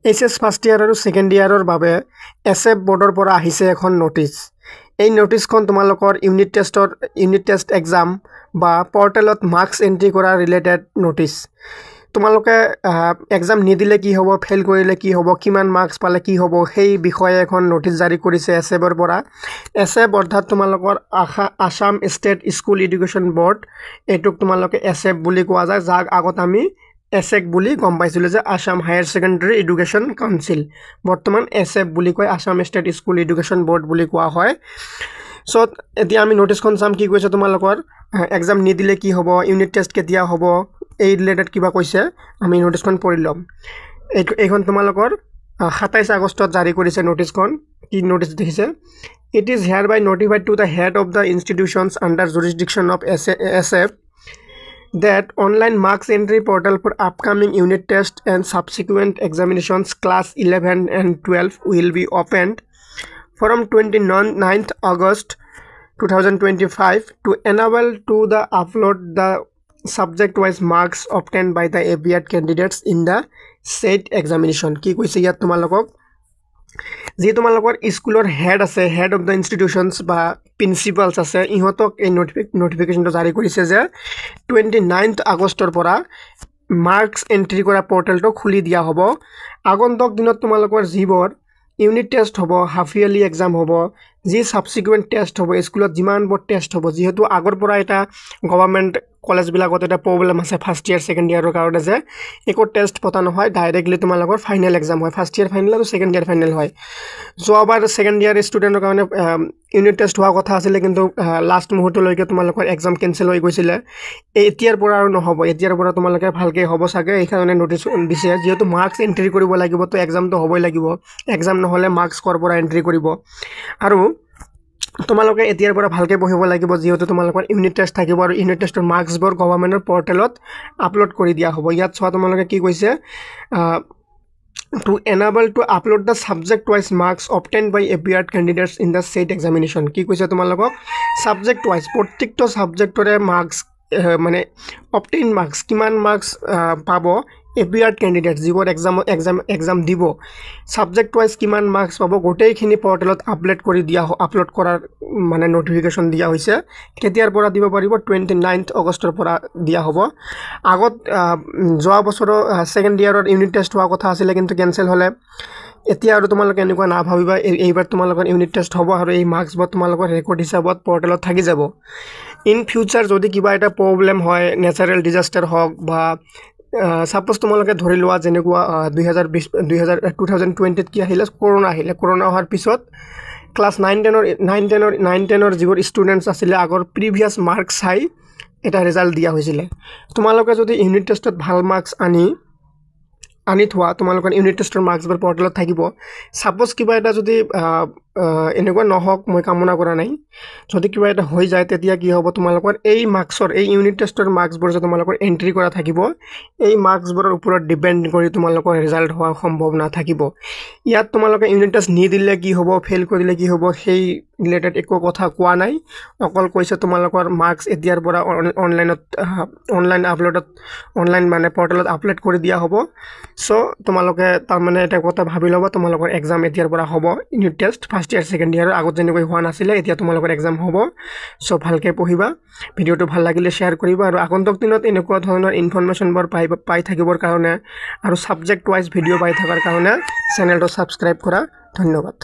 HS first year আৰু second ইয়াৰৰ বাবে SF বৰ্ডৰ পৰা আহিছে এখন নটিচ। এই নটিচখন তোমালোকৰ ইউনিট টেষ্ট এক্সাম বা পৰ্টেলত মাৰ্কছ এণ্ট্ৰি কৰা ৰিলেটেড নটিচ। তোমালোকে এক্সাম নিদিলে কি হ'ব, ফেইল কৰিলে কি হ'ব, কিমান মাৰ্কছ পালে কি হ'ব, সেই বিষয়ে এখন নটিচ জাৰি কৰিছে এছএফৰ পৰা। এছএফ অৰ্থাৎ তোমালোকৰ Assam state school education board, এইটোক তোমালোকে এছএফ বুলি কোৱা যায়, যাক আগত আমি এছেক বুলি গম পাইছিলোঁ যে Assam higher secondary education council, বৰ্তমান এছএফ বুলি কয়, Assam state school education board বুলি কোৱা হয়। চ' এতিয়া আমি নটিচখন চাম কি কৈছে তোমালোকৰ এক্সাম নিদিলে কি হ'ব, ইউনিট টেষ্ট কেতিয়া হ'ব, এই ৰিলেটেড কিবা কৈছে। আমি নটিচখন পঢ়ি ল'ম। এইখন তোমালোকৰ 27 আগষ্টত জাৰি কৰিছে নটিচখন। কি নটিচ দেখিছে? It is hereby notified to the head of the institutions under jurisdiction of SF that online marks entry portal for upcoming unit test and subsequent examinations class 11 and 12 will be opened from 29th August 2025 to enable to the upload the subject wise marks obtained by the ABET candidates in the said examination. কি কৈছে ইয়াত তোমালোকক যি তোমালোকৰ স্কুলৰ head আছে, head of the institutions বা principles আছে, ইহঁতক এই নটিফিকেশ্যনটো জাৰি কৰিছে যে 29 আগষ্টৰ পৰা মাৰ্কছ এণ্ট্ৰি কৰা পৰ্টেলটো খুলি দিয়া হ'ব। আগন্তুক দিনত তোমালোকৰ যিবোৰ ইউনিট টেষ্ট হ'ব, হাফ ইয়াৰলি এক্সাম হ'ব, যি ছাবচিকুৱেণ্ট টেষ্ট হ'ব, স্কুলত যিমানবোৰ টেষ্ট হ'ব, যিহেতু আগৰ পৰা এটা গভৰ্ণমেণ্ট কলেজবিলাকত এটা প্ৰব্লেম আছে ফাৰ্ষ্ট ইয়াৰ ছেকেণ্ড ইয়াৰৰ কাৰণে যে একো টেষ্ট পতা নহয়, ডাইৰেক্টলি তোমালোকৰ ফাইনেল এক্সাম হয়, ফাৰ্ষ্ট ইয়াৰ ফাইনেল আৰু ছেকেণ্ড ইয়াৰ ফাইনেল হয়। যোৱাবাৰ ছেকেণ্ড ইয়াৰ ষ্টুডেণ্টৰ কাৰণে ইউনিট টেষ্ট হোৱা কথা আছিলে, কিন্তু লাষ্ট মুহূৰ্তলৈকে তোমালোকৰ এক্সাম কেঞ্চেল হৈ গৈছিলে। এতিয়াৰ পৰা আৰু নহ'ব, এতিয়াৰ পৰা তোমালোকে ভালকৈ হ'ব চাগে, এইকাৰণে নটিচ দিছে। যিহেতু মাৰ্কছ এণ্ট্ৰি কৰিব লাগিব, তো এক্সামটো হ'বই লাগিব, এক্সাম নহ'লে মাৰ্কছ ক'ৰ পৰা এণ্ট্ৰি কৰিব। আৰু তোমালোকে এতিয়াৰ পৰা ভালকৈ পঢ়িব লাগিব, যিহেতু তোমালোকৰ ইউনিট টেষ্ট থাকিব আৰু ইউনিট টেষ্টৰ মাৰ্কছবোৰ গভৰ্ণমেণ্টৰ পৰ্টেলত আপলোড কৰি দিয়া হ'ব। ইয়াত চোৱা তোমালোকে কি কৈছে, to enable to upload the subject wise marks obtained by ABET candidates in the said examination. কি কৈছে তোমালোকক সাবজেক্ট ওয়াইজ প্ৰত্যেকটো সাবজেক্টৰে মাৰ্কছ মানে অবটেইন মাৰ্কছ কিমান মাৰ্কছ পাব ABET ক্যান্ডিডেট যিবোৰ এক্সাম দিব, সাবজেক্ট ওয়াইজ কিমান মাৰ্কছ পাব, গোটেইখিনি পৰ্টেলত আপলোড কৰাৰ মানে নটিফিকেশ্যন দিয়া হৈছে। কেতিয়াৰ পৰা দিব পাৰিব? 29 আগষ্টৰ পৰা দিয়া হ'ব। আগত যোৱা বছৰৰ ছেকেণ্ড ইয়াৰৰ ইউনিট টেষ্ট হোৱা কথা আছিলে, কিন্তু কেঞ্চেল হ'লে। এতিয়া আৰু তোমালোকে এনেকুৱা নাভাবিবা, এইবাৰ তোমালোকৰ ইউনিট টেষ্ট হ'ব আৰু এই মাৰ্কছবোৰ তোমালোকৰ ৰেকৰ্ড হিচাপত পৰ্টেলত থাকি যাব। ইন ফিউচাৰ যদি কিবা এটা প্ৰব্লেম হয়, নেচাৰেল ডিজাষ্টাৰ হওক বা সাপোজ তোমালোকে ধৰি লোৱা যেনেকুৱা 2020 কি আহিলে, কৰোণা আহিলে। কৰোণা অহাৰ পিছত ক্লাছ 9-10ৰ যিবোৰ ষ্টুডেণ্টছ আছিলে, আগৰ প্ৰিভিয়াছ মাৰ্কছ চাই এটা ৰিজাল্ট দিয়া হৈছিলে। তোমালোকে যদি ইউনিট টেষ্টত ভাল মাৰ্কছ আনি থোৱা, তোমালোকৰ ইউনিট টেষ্টৰ মাৰ্কছবোৰ পৰ্টেলত থাকিব। সাপোজ কিবা এটা যদি এনেকুৱা নহওক, মই কামনা কৰা নাই, যদি কিবা এটা হৈ যায়, তেতিয়া কি হ'ব, তোমালোকৰ এই মাৰ্কছৰ এই ইউনিট টেষ্টৰ মাৰ্কছবোৰ যে তোমালোকৰ এণ্ট্ৰি কৰা থাকিব, এই মাৰ্কছবোৰৰ ওপৰত ডিপেণ্ড কৰি তোমালোকৰ ৰিজাল্ট হোৱাৰ সম্ভাৱনা থাকিব। ইয়াত তোমালোকে ইউনিট টেষ্ট নিদিলে কি হ'ব, ফেইল কৰিলে কি হ'ব, সেই ৰিলেটেড একো কথা কোৱা নাই। অকল কৈছে তোমালোকৰ মাৰ্কছ এতিয়াৰ পৰা অনলাইন মানে পৰ্টেলত আপলোড কৰি দিয়া হ'ব। চ' তোমালোকে তাৰমানে এটা কথা ভাবি ল'বা, তোমালোকৰ এক্সাম এতিয়াৰ পৰা হ'ব, unit test first year second ইয়াৰৰ আগত যেনেকৈ হোৱা নাছিলে, এতিয়া তোমালোকৰ এক্সাম হ'ব। চ' ভালকৈ পঢ়িবা, ভিডিঅ'টো ভাল লাগিলে শ্বেয়াৰ কৰিবা, আৰু আগন্তুক দিনত এনেকুৱা ধৰণৰ ইনফৰমেশ্যনবোৰ পাই থাকিবৰ কাৰণে আৰু ছাবজেক্ট ৱাইজ ভিডিঅ' পাই থকাৰ কাৰণে চেনেলটো ছাবস্ক্ৰাইব কৰা। ধন্যবাদ।